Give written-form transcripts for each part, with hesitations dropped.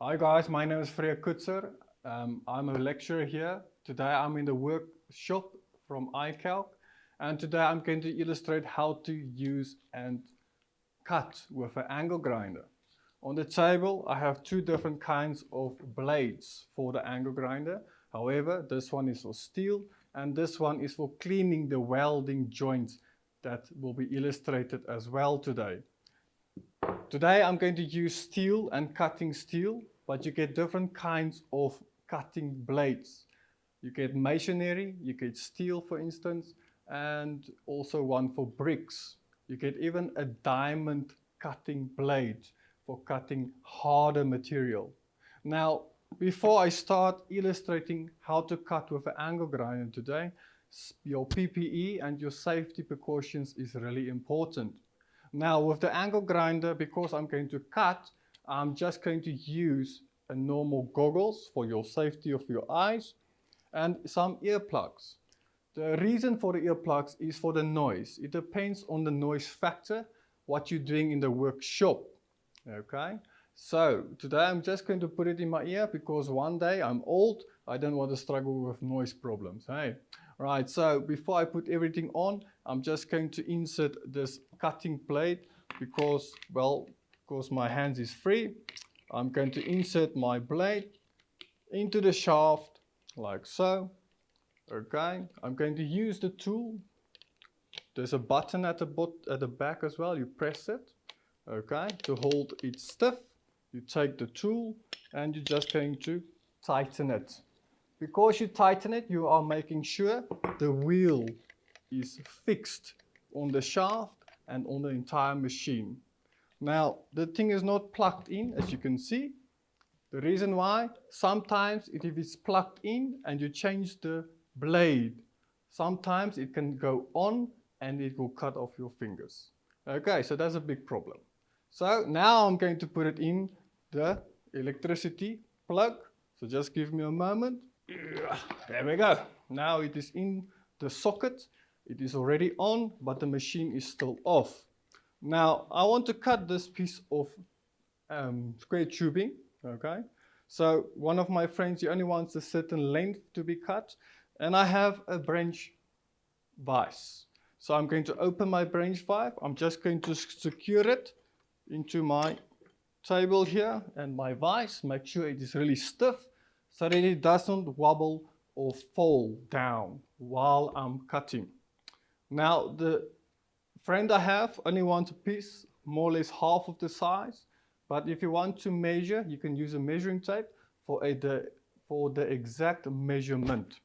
Hi guys, my name is Freya Kutzer. I'm a lecturer here. Today I'm in the workshop from I-calc, and today I'm going to illustrate how to use and cut with an angle grinder. On the table I have two different kinds of blades for the angle grinder. However, this one is for steel and this one is for cleaning the welding joints that will be illustrated as well today. Today I'm going to use steel and cutting steel, but you get different kinds of cutting blades. You get masonry, you get steel for instance, and also one for bricks. You get even a diamond cutting blade for cutting harder material. Now, before I start illustrating how to cut with an angle grinder today, your PPE and your safety precautions is really important. Now with the angle grinder, because I'm going to cut, I'm just going to use a normal goggles for your safety of your eyes and some earplugs. The reason for the earplugs is for the noise. It depends on the noise factor, what you're doing in the workshop. Okay, so today I'm just going to put it in my ear because one day I'm old, I don't want to struggle with noise problems. Hey, right, so before I put everything on, I'm just going to insert this cutting blade because my hands is free. I'm going to insert my blade into the shaft like so. Okay, I'm going to use the tool. There's a button at the back as well. You press it, okay, to hold it stiff. You take the tool and you're just going to tighten it. Because you tighten it, you are making sure the wheel is fixed on the shaft and on the entire machine. Now, the thing is not plugged in, as you can see. The reason why, sometimes if it's plugged in and you change the blade, sometimes it can go on and it will cut off your fingers. Okay, so that's a big problem. So now I'm going to put it in the electricity plug. So just give me a moment. There we go. Now it is in the socket. It is already on, but the machine is still off. Now I want to cut this piece of square tubing. Okay. So one of my friends, he only wants a certain length to be cut, and I have a branch vise. So I'm going to open my branch vise. I'm just going to secure it into my table here and my vise. Make sure it is really stiff so that it doesn't wobble or fall down while I'm cutting. Now the friend I have only wants a piece more or less half of the size, but if you want to measure, you can use a measuring tape for the exact measurement.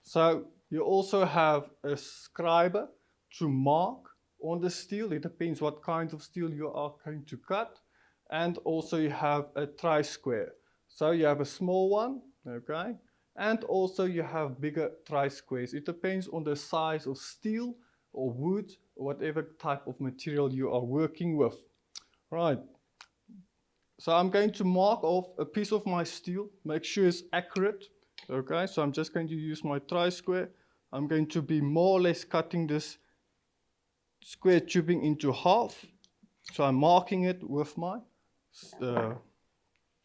So you also have a scriber to mark on the steel. It depends what kind of steel you are going to cut. And also you have a tri-square. So you have a small one, okay? And also you have bigger tri-squares. It depends on the size of steel or wood or whatever type of material you are working with. Right. So I'm going to mark off a piece of my steel, make sure it's accurate. Okay, so I'm just going to use my tri-square. I'm going to be more or less cutting this square tubing into half. So I'm marking it with my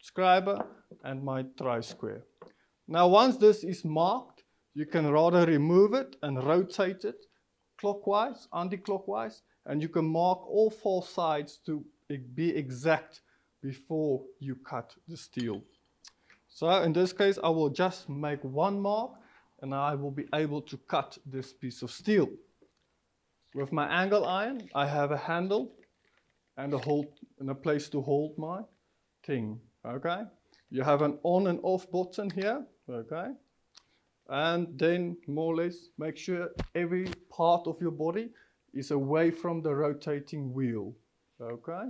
scriber and my tri-square. Now once this is marked, you can rather remove it and rotate it clockwise, anti-clockwise, and you can mark all four sides to be exact before you cut the steel. So in this case, I will just make one mark and I will be able to cut this piece of steel. With my angle iron, I have a handle and a place to hold my thing, okay? You have an on and off button here, okay? And then more or less make sure every part of your body is away from the rotating wheel, okay?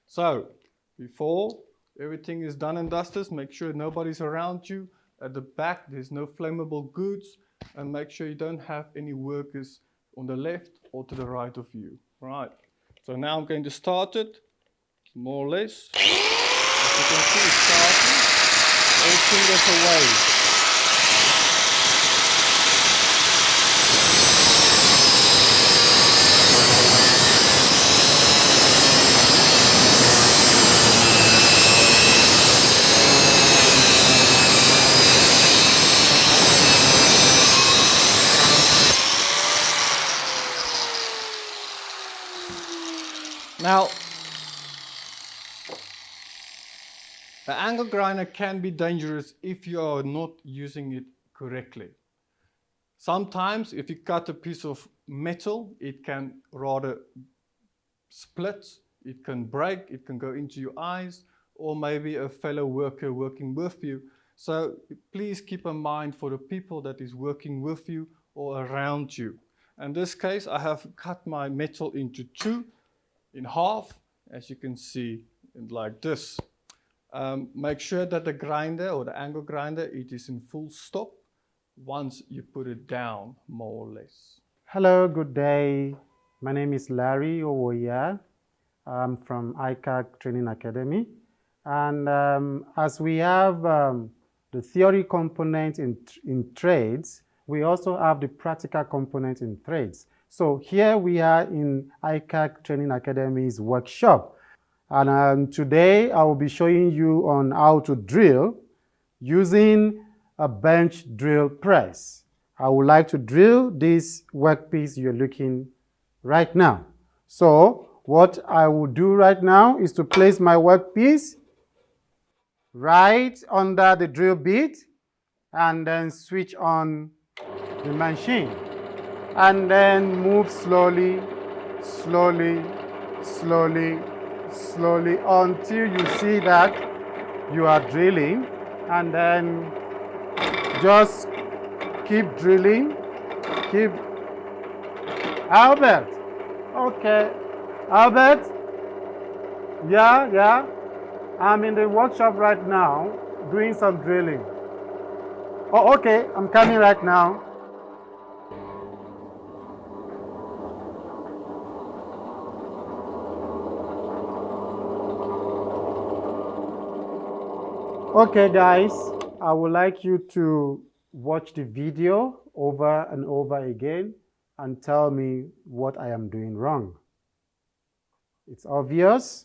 So before everything is done and dusted, make sure nobody's around you. At the back, there's no flammable goods, and make sure you don't have any workers on the left or to the right of you. Right. So now I'm going to start it, more or less. As you can see, it's starting. All fingers away. Now, the angle grinder can be dangerous if you are not using it correctly. Sometimes if you cut a piece of metal, it can rather split, it can break, it can go into your eyes, or maybe a fellow worker working with you. So please keep in mind for the people that is working with you or around you. In this case, I have cut my metal into two, in half, as you can see, like this. Make sure that the grinder or the angle grinder, it is in full stop once you put it down, more or less. Hello, good day. My name is Larry Owoya. I'm from I-calc Training Academy. And as we have the theory component in trades, we also have the practical component in trades. So here we are in I-calc Training Academy's workshop. And today I will be showing you on how to drill using a bench drill press. I would like to drill this workpiece you're looking right now. So what I will do right now is to place my workpiece right under the drill bit and then switch on the machine and then move slowly, slowly, slowly, slowly until you see that you are drilling, and then just keep drilling, keep. Albert, okay, Albert, yeah, I'm in the workshop right now doing some drilling. Oh, okay, I'm coming right now. Okay, guys, I would like you to watch the video over and over again and tell me what I am doing wrong. It's obvious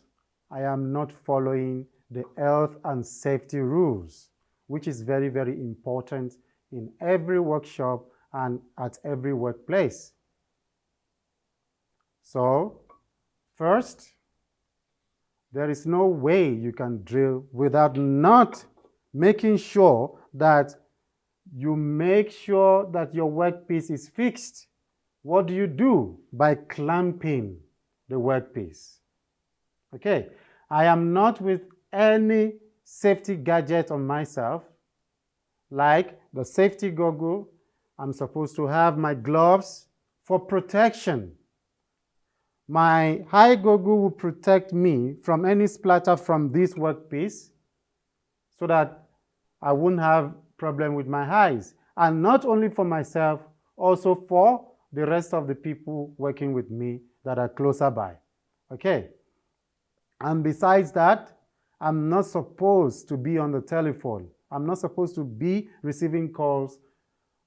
I am not following the health and safety rules, which is very, very important in every workshop and at every workplace. So, first, there is no way you can drill without not making sure that you make sure that your workpiece is fixed. What do you do? By clamping the workpiece. Okay, I am not with any safety gadget on myself, like the safety goggle. I'm supposed to have my gloves for protection. My eye goggle will protect me from any splatter from this workpiece so that I won't have problem with my eyes. And not only for myself, also for the rest of the people working with me that are closer by. Okay. And besides that, I'm not supposed to be on the telephone. I'm not supposed to be receiving calls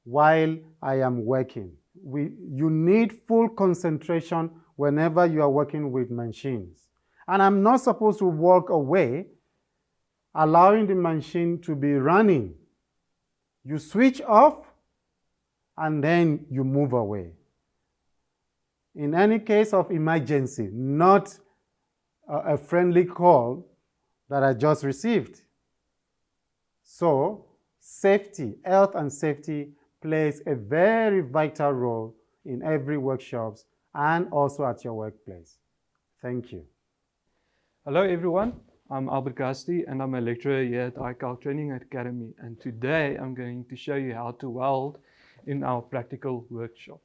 while I am working. You need full concentration whenever you are working with machines. And I'm not supposed to walk away, allowing the machine to be running. You switch off and then you move away. In any case of emergency, not a friendly call that I just received. So, safety, health and safety plays a very vital role in every workshop and also at your workplace. Thank you. Hello everyone, I'm Albert Gasti and I'm a lecturer here at I-calc Training Academy, and today I'm going to show you how to weld in our practical workshop.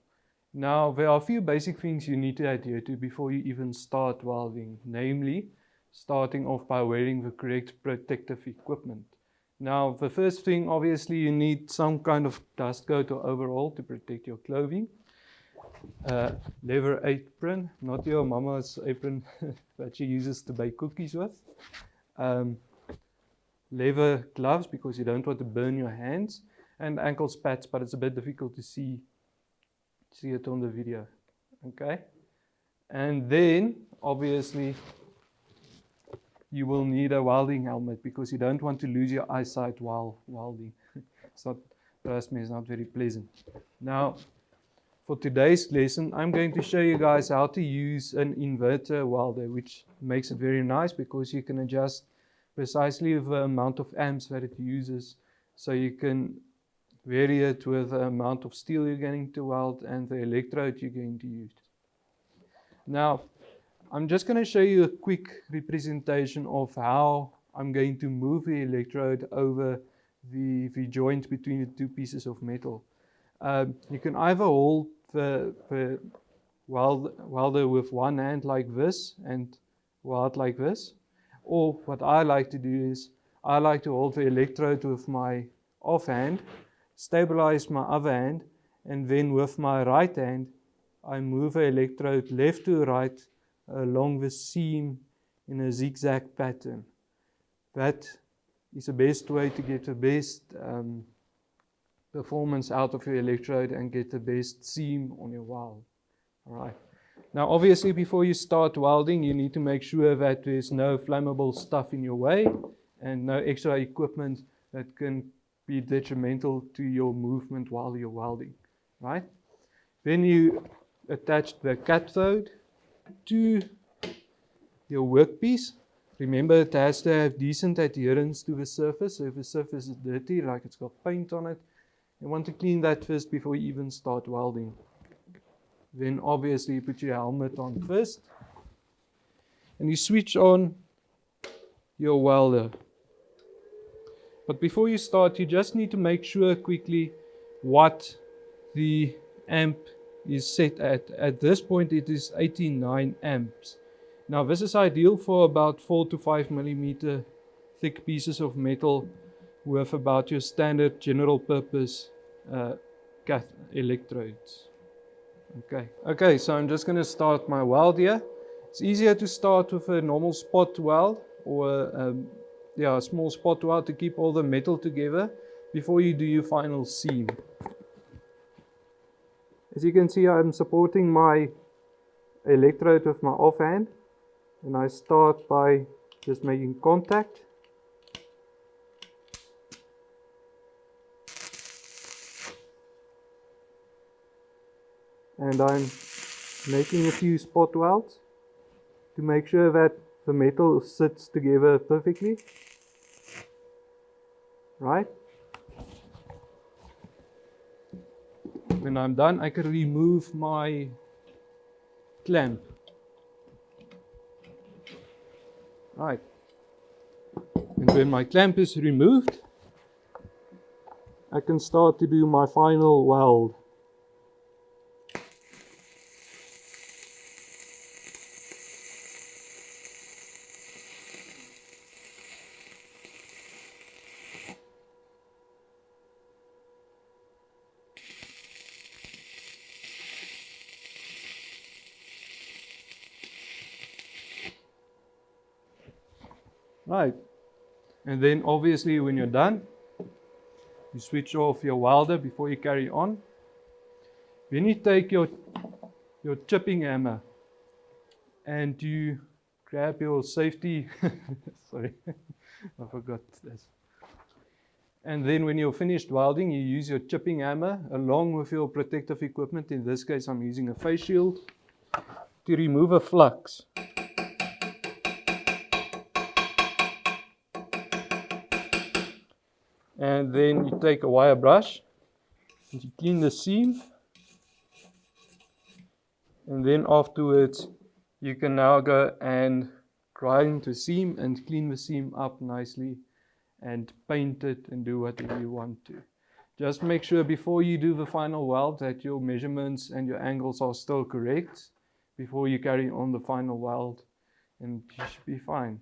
Now, there are a few basic things you need to adhere to before you even start welding, namely starting off by wearing the correct protective equipment. Now, the first thing, obviously, you need some kind of dust coat or overall to protect your clothing. Leather apron, not your mama's apron that she uses to bake cookies with. Leather gloves, because you don't want to burn your hands, and ankle spats, but it's a bit difficult to see it on the video. Okay, and then obviously you will need a welding helmet because you don't want to lose your eyesight while welding. Trust me, it's not very pleasant. Now, for today's lesson, I'm going to show you guys how to use an inverter welder, which makes it very nice because you can adjust precisely the amount of amps that it uses. So you can vary it with the amount of steel you're going to weld and the electrode you're going to use. Now, I'm just going to show you a quick representation of how I'm going to move the electrode over the joint between the two pieces of metal. You can either hold the welder with one hand like this and weld like this, or what I like to do is I like to hold the electrode with my off hand, stabilize my other hand, and then with my right hand I move the electrode left to right along the seam in a zigzag pattern. That is the best way to get the best performance out of your electrode and get the best seam on your weld. Alright. Now obviously before you start welding you need to make sure that there's no flammable stuff in your way and no extra equipment that can be detrimental to your movement while you're welding. Right? Then you attach the cathode to your workpiece. Remember, it has to have decent adherence to the surface. So if the surface is dirty, like it's got paint on it, you want to clean that first before you even start welding. Then obviously you put your helmet on first and you switch on your welder. But before you start, you just need to make sure quickly what the amp is set at. At this point it is 89 amps. Now this is ideal for about 4 to 5 millimeter thick pieces of metal with about your standard general purpose electrodes. Okay, so I'm just going to start my weld here. It's easier to start with a normal spot weld or a small spot weld to keep all the metal together before you do your final seam. As you can see, I'm supporting my electrode with my offhand, and I start by just making contact. And I'm making a few spot welds to make sure that the metal sits together perfectly. Right? When I'm done, I can remove my clamp. Right. And when my clamp is removed, I can start to do my final weld. Right, and then obviously when you're done, you switch off your welder before you carry on. Then you take your chipping hammer and you grab your safety, sorry, I forgot this. And then when you're finished welding, you use your chipping hammer along with your protective equipment. In this case, I'm using a face shield to remove a flux. And then you take a wire brush and you clean the seam. And then afterwards, you can now go and grind the seam and clean the seam up nicely and paint it and do whatever you want to. Just make sure before you do the final weld that your measurements and your angles are still correct before you carry on the final weld, and you should be fine.